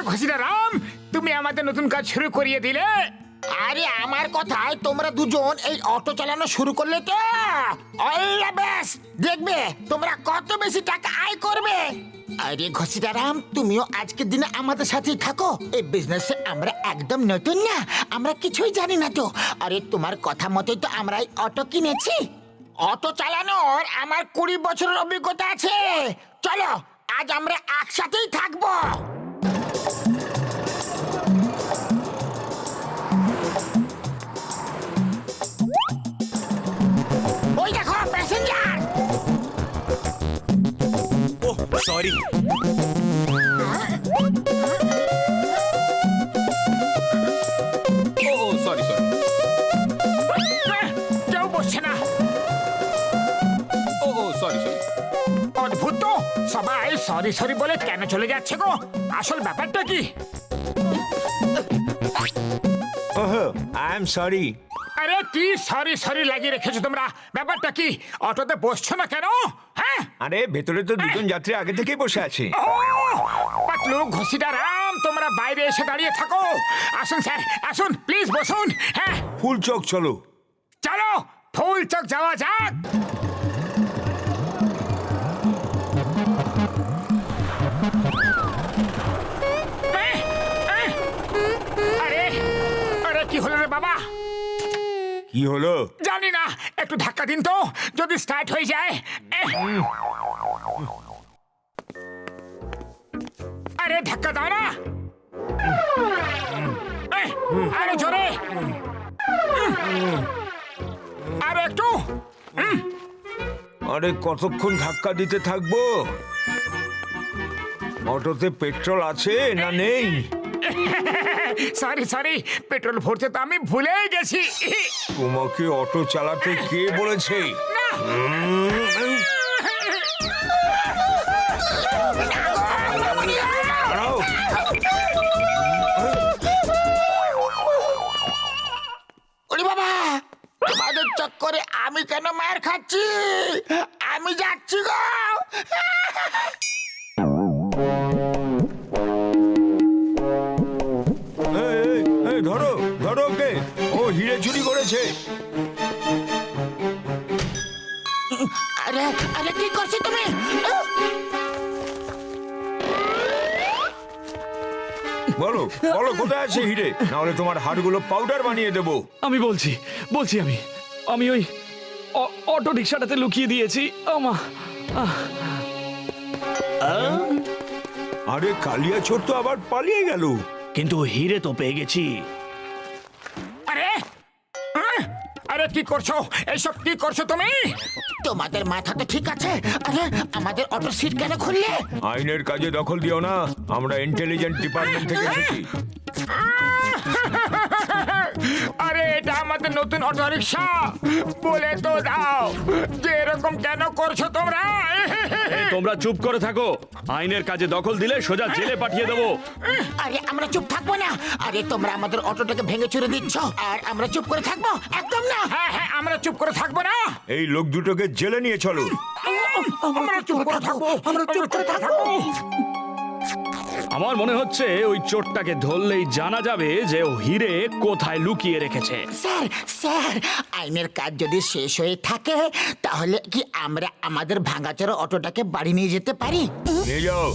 ঘসিটা রাম, তুমি আমাদের নতুন কাজ শুরু করিয়ে দিলে। আরে আমার কথায় তোমরা দুজন এই অটো চালানো শুরু করলে তো অল্লা বেশ দেখবে তোমরা কত বেশি টাকা আয় করবে। আরে ঘসিদারাম, তুমিও আজকের দিনে আমাদের সাথেই থাকো। এই বিজনেসে আমরা একদম নতুন না, আমরা কিছুই জানি না তো। আরে তোমার কথা মতোই তো আমরা এই অটো কিনেছি। অটো চালানোর আমার 20 বছরের অভিজ্ঞতা আছে। চলো আজ আমরা একসাথেই থাকবো। ওই দেখো প্যাসেঞ্জার। ওহ সরি। ও সরি সরি। কেউ বসছে না। ও সরি সরি। অদ্ভুত তো, সবাই সরি সরি বলে কেন চলে যাচ্ছে গো? আসল ব্যাপারটা কি? ওহো, আই এম সরি। আরে কি সরি সরি লাগিয়ে রেখেছো তোমরা? ব্যাপারটা কি? অটোতে বসছো না কেন? হ্যাঁ, আরে ভেতরে তো দুজন যাত্রী আগে থেকেই বসে আছে। ও পাতলু ঘসিটা রাম, তোমরা বাইরে এসে দাঁড়িয়ে থাকো। আসুন স্যার, আসুন প্লিজ বসুন। হ্যাঁ ফুল চোখ চলো। চলো ফুল চক যাওয়া যাক। আরে আরে কি হলো রে বাবা? কি হলো? জানি না, একটু ধাক্কা দিন তো, যদি স্টার্ট হয়ে যায়। আরে ধাক্কা দাও না। আরে জোরে, আর একটু। আরে কতক্ষণ ধাক্কা দিতে থাকবো? অটোতে পেট্রোল আছে না নেই? সরি সরি, পেট্রোল ভরতে তো আমি ভুলেই গেছি। তোমাকে অটো চালাতে কে বলেছে? না। দাঁড়াও। ওরে বাবা, তোমাদের চক্করে আমি কেন মার খাচ্ছি? আমি যাচ্ছি গো। এই, এই, ধরো ধরো ওকে, ও হিরে চুরি করেছে। আরে আরে কি করছো তুমি? বলো বলো কোথায় আছে হিরে, নাহলে তোমার হাড়গুলো পাউডার বানিয়ে দেবো। আমি বলছি আমি ওই অটো রিক্সাটাতে লুকিয়ে দিয়েছি। আমা আরে কালিয়া চোর তো আবার পালিয়ে গেল। কিন্তু হিরে তো পেয়ে গেছি। আরে আরে কি করছো? এইসব কি করছো তুমি? তোমাদের মাথা তো ঠিক আছে? আরে আমাদের অটো সিট কেন খুললে? আইনের কাজে দখল দিও না, আমরা ইন্টেলিজেন্ট ডিপার্টমেন্ট থেকে এসেছি। আরে এটা আমাদের নতুন অটো রিক্সা, বলে তো দাও যে এরকম কেন করছো তোমরা? তোমরা চুপ করে থাকো, আইনের কাজে দখল দিলে সোজা জেলে পাঠিয়ে দেবো। আরে আমরা চুপ থাকবো না। আরে তোমরা আমাদের অটোটাকে ভেঙে চুরে দিচ্ছ আর আমরা চুপ করে থাকবো? একদম না। হ্যাঁ হ্যাঁ, আমরা চুপ করে থাকবো না। এই লোক দুটোকে জেলে নিয়ে চলো। আমরা চুপ করে থাকবো, আমরা চুপ করে থাকবো। আমার মনে হচ্ছে ওই চোরটাকে ধরলেই জানা যাবে যে ও হিরে কোথায় লুকিয়ে রেখেছে। স্যার স্যার, আইনের কাজ যদি শেষ হয়ে থাকে তাহলে কি আমরা আমাদের ভাঙাচোরা অটোটাকে বাড়ি নিয়ে যেতে পারি? নিয়ে যাও,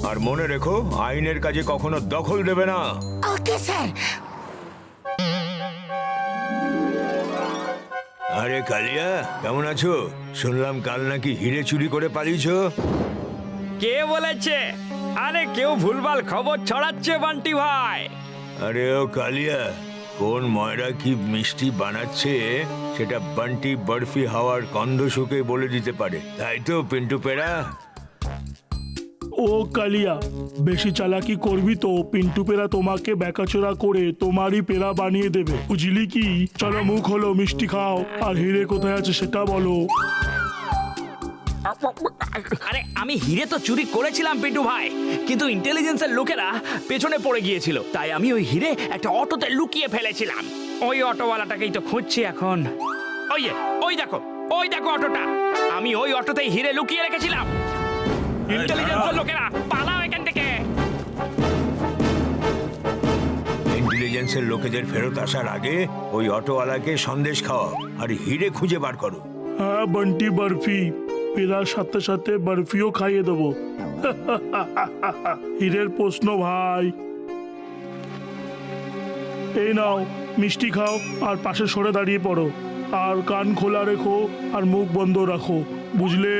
আর মনে রেখো আইনের কাজে কখনো দখল দেবে না। Okay sir. আরে কালিয়া, কেমন আছো? শুনলাম কাল নাকি হিরে চুরি করে পালিয়েছো। কে বলেছে? আরে কেউ ভুলভাল খবর ছড়াচ্ছে বান্টি ভাই। আরে ও কালিয়া, কোন ময়রা কি মিষ্টি বানাচ্ছে সেটা বান্টি বরফি হাওয়ার গন্ধ শুকে বলে দিতে পারে, তাই তো পিন্টু পেড়া? ও কালিয়া, বেশি চালাকি করবি তো পিন্টু পেরা তোমাকে বেকাচোরা করে তোমারই পেরা বানিয়ে দেবে, বুঝলি কি? চলো মুখ হলো, মিষ্টি খাও, আর হিরে কোথায় আছে সেটা বলো। আরে আমি হিরে তো চুরি করেছিলাম পিন্টু ভাই, কিন্তু ইন্টেলিজেন্সের লোকেরা পেছনে পড়ে গিয়েছিল, তাই আমি ওই হিরে একটা অটোতে লুকিয়ে ফেলেছিলাম। ওই অটোওয়ালাটাকেই তো খুঁজছি এখন। ওই দেখো অটোটা, আমি ওই অটোতেই হিরে লুকিয়ে রেখেছিলাম। ইন্টেলিজেন্সের লোকেরা পালাও এখান থেকে। ইন্টেলিজেন্সের লোকেদের ফেরত আসার আগে ওই অটোওয়ালাকে সন্দেশ খাওয়া আর হিরে খুঁজে বার করো। হ্যাঁ বন্টি বরফি, পেরার সাথে সাথে বরফিও খাইয়ে দেবো। হীরের প্রশ্ন ভাই। এই নাও মিষ্টি খাও আর পাশে সরে দাঁড়িয়ে পড়ো, আর কান খোলা রেখো আর মুখ বন্ধ রাখো, বুঝলে?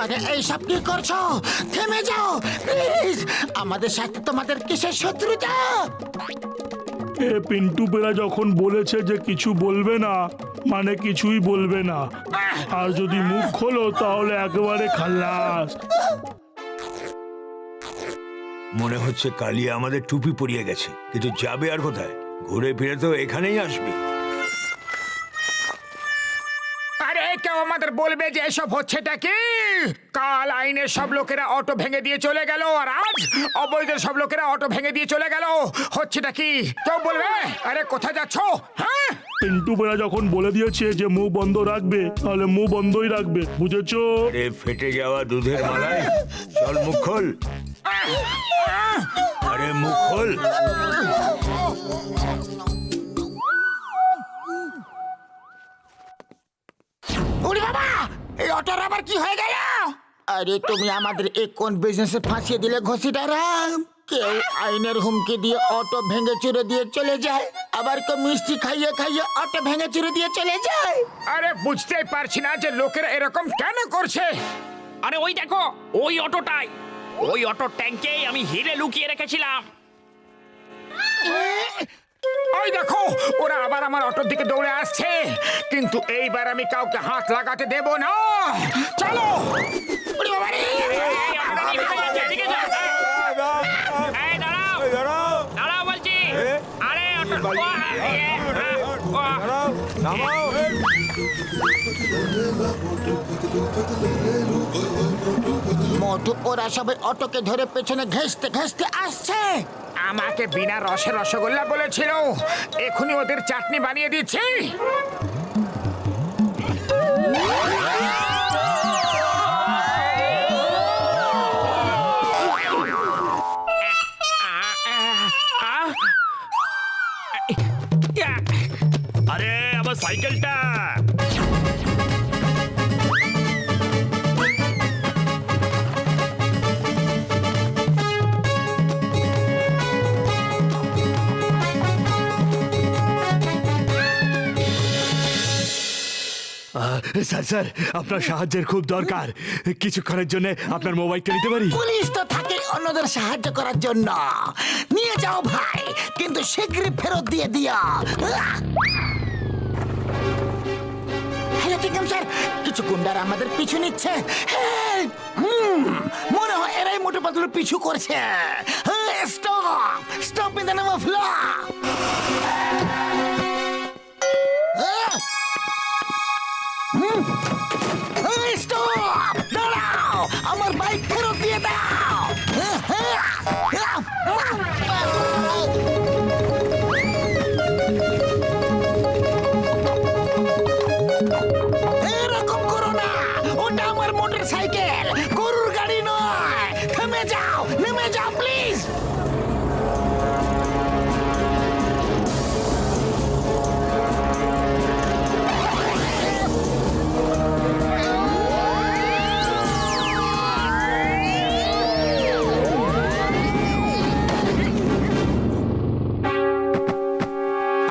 আরে এইসব কি করছো? থেমে যাও প্লিজ। আমাদের সাথে তোমাদের কিসের শত্রুতা? এ পিন্টু পেরা যখন বলেছে যে কিছু বলবে না মানে কিছুই বলবে না, আর যদি মুখ খোলো তাহলে একেবারে খালাস। মনে হচ্ছে কালিয়া আমাদের টুপি পরিয়ে গেছে, কিন্তু যাবে আর কোথায়? ঘুরে ফিরে তো এখানেই আসবে। আরে কেউ আমাদের বলবে যে এসব হচ্ছেটা কি? কাল আইনের সব লোকেরা অটো ভেঙে দিয়ে চলে গেল, আর আজ অবৈধের সব লোকেরা অটো ভেঙে দিয়ে চলে গেল। হচ্ছেটা কি কেউ বলবে? আরে কোথায় যাচ্ছ? হ্যাঁ, পিন্টু পেরা যখন বলে দিয়েছে যে মুখ বন্ধ রাখবে তাহলে মুখ বন্ধই রাখবে, বুঝেছো? আরে ফেটে যাওয়া দুধের মালাই, চল মুখ খোল। আরে মুখ খোল। ওরে বাবা, এই অটোর আবার কি হয়ে গেল? আরে তুমি আমাদের এই কোন বিজনেসে ফাঁসিয়ে দিলে ঘষিটারাম? কেউ আইনের হুমকি দিয়ে অটো ভেঙে চুরে দিয়ে চলে যায়, আবার কেউ মিষ্টি খাইয়ে খাইয়ে অটো ভেঙে চুরে দিয়ে চলে যায়। আরে বুঝতেই পারছি না যে লোকেরা এরকম কেন করছে। আরে ওই দেখো, ওই অটোটাই, ওই অটোর ট্যাঙ্কেই আমি হিরে লুকিয়ে রেখেছিলাম। ওই দেখো, ওরা আবার আমার অটোর দিকে দৌড়ে আসছে, কিন্তু এইবার আমি কাউকে হাত লাগাতে দেব না। চলো। ওরে বাবা রে! এই অটোটা নিয়ে কোথায় যাচ্ছে? এদিকে যা। এই দাঁড়াও, দাঁড়াও বলছি। আরে অটো মোটু ওরা সবাই অটোকে ধরে পেছনে ঘেঁষতে ঘেঁষতে আসছে। আমাকে বিনা রসে রসগোল্লা বলেছিল, এখনই ওদের চাটনি বানিয়ে দিচ্ছি। আরে আমার সাইকেলটা। স্যার স্যার আপনার সাহায্যের খুব দরকার। কিছুক্ষণের জন্য আপনার মোবাইলটা নিতে পারি? পুলিশ তো থাকে অন্যদের সাহায্য করার জন্য। নিয়ে যাও ভাই, কিন্তু শীঘ্রই ফেরত দিয়ে দিও। হ্যালো টিকম স্যার, কিছু গুন্ডার আমাদের পিছু নিচ্ছে। হেল্প! মনে হয় এরাই মোটু পাতলু পিছু করছে। Stop, stop in the name of law. Stop! দাঁড়াও, আমার বাইক ফেরত দিয়ে দাও। এরকম করো না, ওটা আমার মোটর সাইকেল, গরুর গাড়ি নয়। থেমে যাও, নেমে যাও প্লিজ।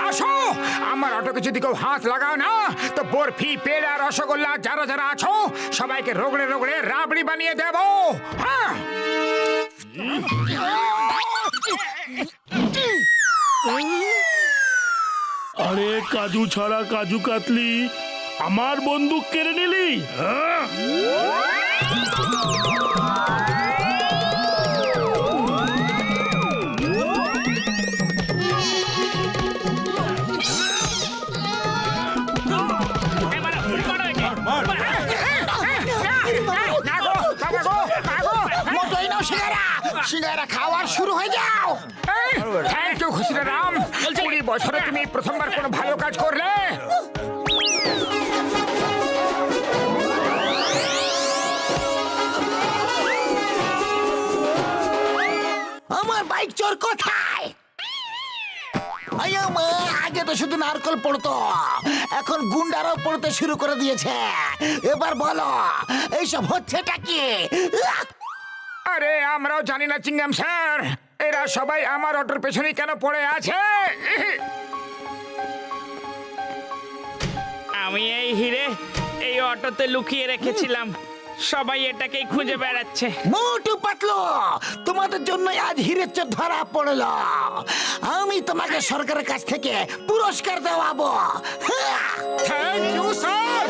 আসো, আমার অটোকে যদি কেউ হাত লাগাও না, তো বরফি, পেড়া, রসগোল্লা যারা যারা আছো সবাইকে রগড়ে রগড়ে রাবড়ি বানিয়ে দেব। হ্যাঁ, আরে কাজু ছাড়া কাজু কাতলি, আমার বন্দুক কেড়ে নিলি? হ্যাঁ? মোটোই নাও সিঙ্গারা, সিঙ্গারা খাওয়ার শুরু হয়ে যাও। Thank you খুশিরাম। 20 বছরে তুমি প্রথমবার কোনো ভালো কাজ করলে। চোর কোথায়? আগে তো শুধু নারকল পড়তো, এখন গুন্ডারাও পড়তে শুরু করে দিয়েছে। এবার বলো এইসব হচ্ছেটা কি? আরে আমরাও জানি না চিংগাম স্যার, এরা সবাই আমার অটোর পেছনে কেন পড়ে আছে। আমি এই হিরে এই অটোতে লুকিয়ে রেখেছিলাম, সবাই এটাকেই খুঁজে বেড়াচ্ছে। মোটু পাতলো, তোমাদের জন্য আজ হিরের চোর ধরা পড়লো। আমি তোমাকে সরকারের কাছ থেকে পুরস্কার দেওয়াবো। Thank you sir.